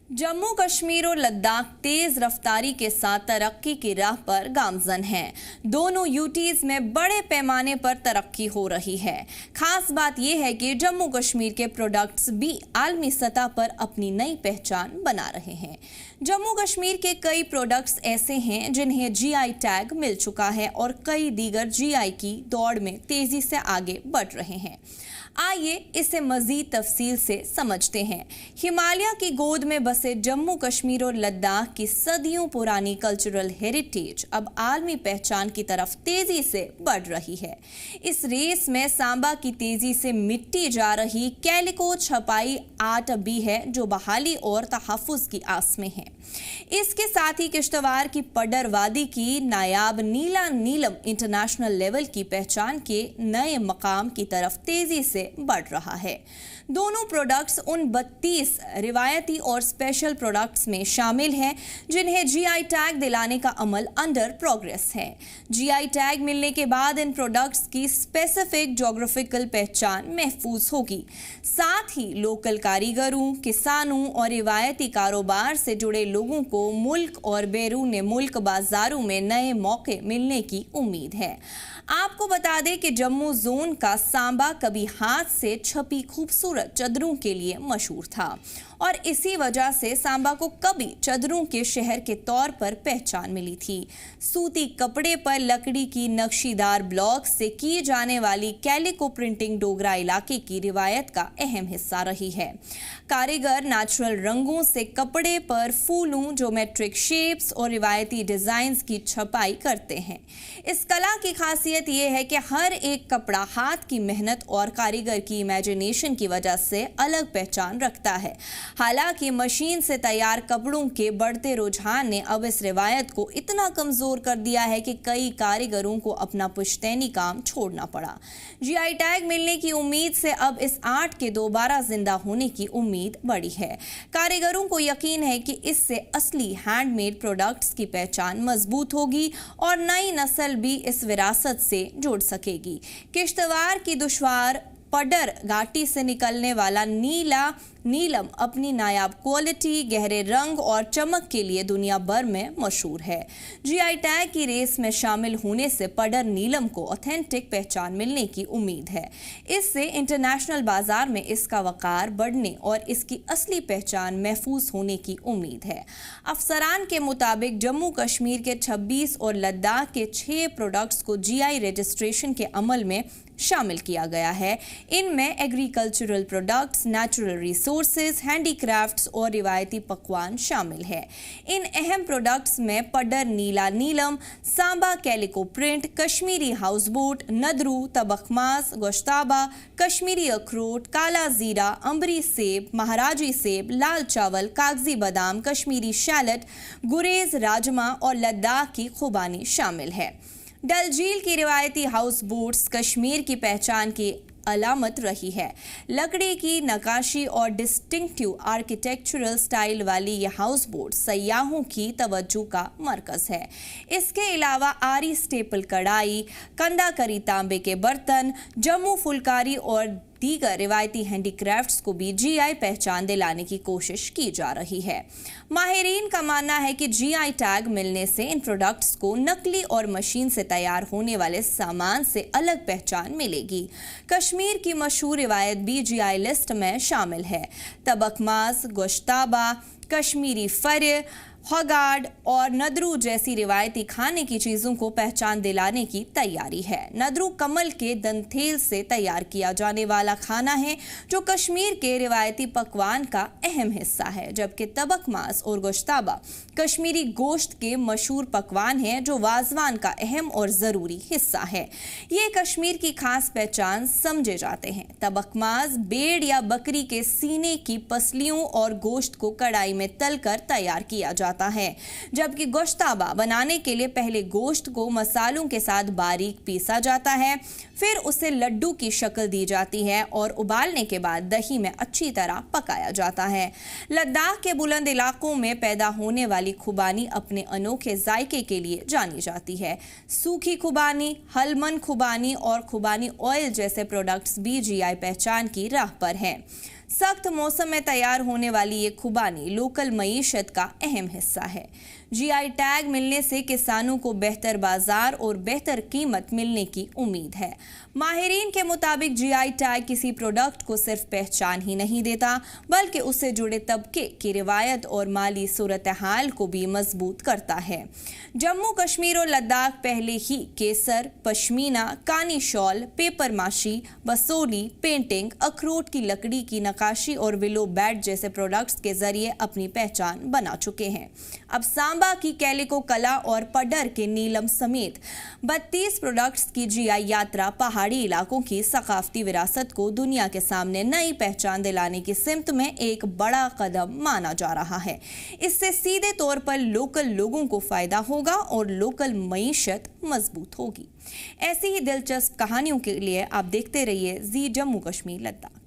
जम्मू कश्मीर और लद्दाख तेज रफ्तारी के साथ तरक्की की राह पर गामजन हैं। दोनों यूटीज में बड़े पैमाने पर तरक्की हो रही है। खास बात यह है कि जम्मू कश्मीर के प्रोडक्ट्स भी आलमी सतह पर अपनी नई पहचान बना रहे हैं। जम्मू कश्मीर के कई प्रोडक्ट्स ऐसे हैं जिन्हें जीआई टैग मिल चुका है और कई दीगर जीआई की दौड़ में तेजी से आगे बढ़ रहे हैं। आइए इसे मजीद तफसील से समझते हैं। हिमालय की गोद में बसे जम्मू कश्मीर और लद्दाख की सदियों पुरानी कल्चरल हेरिटेज अब आलमी पहचान की तरफ तेजी से बढ़ रही है। इस रेस में सांबा की तेजी से मिटती जा रही कैलिको छपाई आर्ट भी है जो बहाली और तहफ्फुज की आस में है। इसके साथ ही किश्तवाड़ की पडर वादी की नायाब नीला नीलम इंटरनेशनल लेवल की पहचान के नए मकाम की तरफ तेजी से बढ़ रहा है। दोनों प्रोडक्ट्स उन 32 रिवायती और स्पेशल प्रोडक्ट्स में शामिल हैं जिन्हें जीआई टैग दिलाने का अमल अंडर प्रोग्रेस है। जीआई टैग मिलने के बाद इन प्रोडक्ट्स की स्पेसिफिक ज्योग्राफिकल पहचान महफूज होगी। साथ ही लोकल कारीगरों, किसानों और रिवायती कारोबार से जुड़े लोगों को मुल्क और बैरून मुल्क बाजारों में नए मौके मिलने की उम्मीद है। आपको बता दें कि जम्मू जोन का सांबा कभी हाथ से छपी खूबसूरत चादरों के लिए मशहूर था और इसी वजह से सांबा को कभी चादरों के शहर के तौर पर पहचान मिली थी। सूती कपड़े पर लकड़ी की नक्शीदार ब्लॉक से की जाने वाली कैलिको प्रिंटिंग डोगरा इलाके की रिवायत का अहम हिस्सा रही है। कारीगर नेचुरल रंगों से कपड़े पर फूलों, ज्योमेट्रिक शेप्स और रिवायती डिजाइन्स की छपाई करते हैं। इस कला की खासियत यह है कि हर एक कपड़ा हाथ की मेहनत और कारीगर की इमेजिनेशन की वजह से अलग पहचान रखता है। हालांकि मशीन से तैयार कपड़ों के बढ़ते रुझान ने अब इस रिवायत को इतना कमजोर कर दिया है कि कई कारीगरों को अपना पुश्तैनी काम छोड़ना पड़ा। जीआई टैग मिलने की उम्मीद से अब इस आर्ट के दोबारा जिंदा होने की उम्मीद बढ़ी है। कारीगरों को यकीन है कि इससे असली हैंडमेड प्रोडक्ट्स की पहचान मजबूत होगी और नई नस्ल भी इस विरासत से जुड़ सकेगी। किश्तवाड़ की दुश्वार पडर घाटी से निकलने वाला नीला नीलम अपनी नायाब क्वालिटी, गहरे रंग और चमक के लिए दुनिया भर में मशहूर है। जीआई टैग की रेस में शामिल होने से पडर नीलम को ऑथेंटिक पहचान मिलने की उम्मीद है। इससे इंटरनेशनल बाजार में इसका वकार बढ़ने और इसकी असली पहचान महफूज होने की उम्मीद है। अफसरान के मुताबिक जम्मू कश्मीर के 26 और लद्दाख के 6 प्रोडक्ट्स को जीआई रजिस्ट्रेशन के अमल में शामिल किया गया है। इनमें agricultural products, natural resources, handicrafts और रिवायती पकवान शामिल है। इन अहम प्रोडक्ट्स में पडर नीला नीलम, Samba calico print, Kashmiri houseboat, nadru, tabakhmaz, gushtaba, Kashmiri अखरोट, काला जीरा, अंबरी सेब, महाराजी सेब, लाल चावल, कागजी बादाम, कश्मीरी शैलट, गुरेज, राजमा और लद्दाख की खुबानी शामिल है। डल झील की रिवायती हाउस बोट्स कश्मीर की पहचान की अलामत रही है। लकड़ी की नक्काशी और डिस्टिंक्टिव आर्किटेक्चरल स्टाइल वाली यह हाउस बोट सयाहों की तवज्जो का मरकज है। इसके अलावा आरी स्टेपल कढ़ाई, कंदा करी तांबे के बर्तन, जम्मू फुलकारी और दीगर रिवायती हैंडीक्राफ्ट्स को भी जीआई पहचान दिलाने की कोशिश की जा रही है। माहिरीन का मानना है कि जीआई टैग मिलने से इन प्रोडक्ट्स को नकली और मशीन से तैयार होने वाले सामान से अलग पहचान मिलेगी। कश्मीर की मशहूर रिवायत भी जीआई लिस्ट में शामिल है। तबखमास, गोश्ताबा, कश्मीरी फर, हगाड और नदरू जैसी रिवायती खाने की चीज़ों को पहचान दिलाने की तैयारी है। नदरू कमल के दंथेल से तैयार किया जाने वाला खाना है जो कश्मीर के रिवायती पकवान का अहम हिस्सा है, जबकि तबखमास और गोश्ताबा कश्मीरी गोश्त के मशहूर पकवान हैं जो वाजवान का अहम और ज़रूरी हिस्सा है। ये कश्मीर की खास पहचान समझे जाते हैं। तबखमास भेड़ या बकरी के सीने की पसलियों और गोश्त को कढ़ाई में तलकर तैयार किया जाता है, जबकि गोश्ताबा बनाने के लिए पहले गोश्त को मसालों के साथ बारीक पीसा जाता है, फिर उसे लड्डू की शक्ल दी जाती है और उबालने के बाद दही में अच्छी तरह पकाया जाता है। लद्दाख के बुलंद इलाकों में पैदा होने वाली खुबानी अपने अनोखे जायके के लिए जानी जाती है। सूखी खुबानी, हलमन खुबानी और खुबानी ऑयल जैसे प्रोडक्ट्स भी जीआई पहचान की राह पर हैं। सख्त मौसम में तैयार होने वाली ये खुबानी लोकल मईशत का अहम हिस्सा है। जीआई टैग मिलने से किसानों को बेहतर बाजार और बेहतर कीमत मिलने की उम्मीद है। माहिरीन के मुताबिक जीआई टैग किसी प्रोडक्ट को सिर्फ पहचान ही नहीं देता, बल्कि उससे जुड़े तबके की रिवायत और माली सूरत हाल को भी मजबूत करता है। जम्मू कश्मीर और लद्दाख पहले ही केसर, पश्मीना, कानी शॉल, पेपर माशी, बसोली, पेंटिंग, अखरोट की लकड़ी की नकाशी और विलो बैट जैसे प्रोडक्ट्स के जरिए अपनी पहचान बना चुके हैं। अब सांबा की कैलिको कला और पडर के नीलम समेत 32 प्रोडक्ट्स की जीआई यात्रा पहाड़ी इलाकों की सकाफती विरासत को दुनिया के सामने नई पहचान दिलाने की सिमत में एक बड़ा कदम माना जा रहा है। इससे सीधे तौर पर लोकल लोगों को फायदा होगा और लोकल मईशत मजबूत होगी। ऐसी ही दिलचस्प कहानियों के लिए आप देखते रहिए जी जम्मू कश्मीर लद्दाख।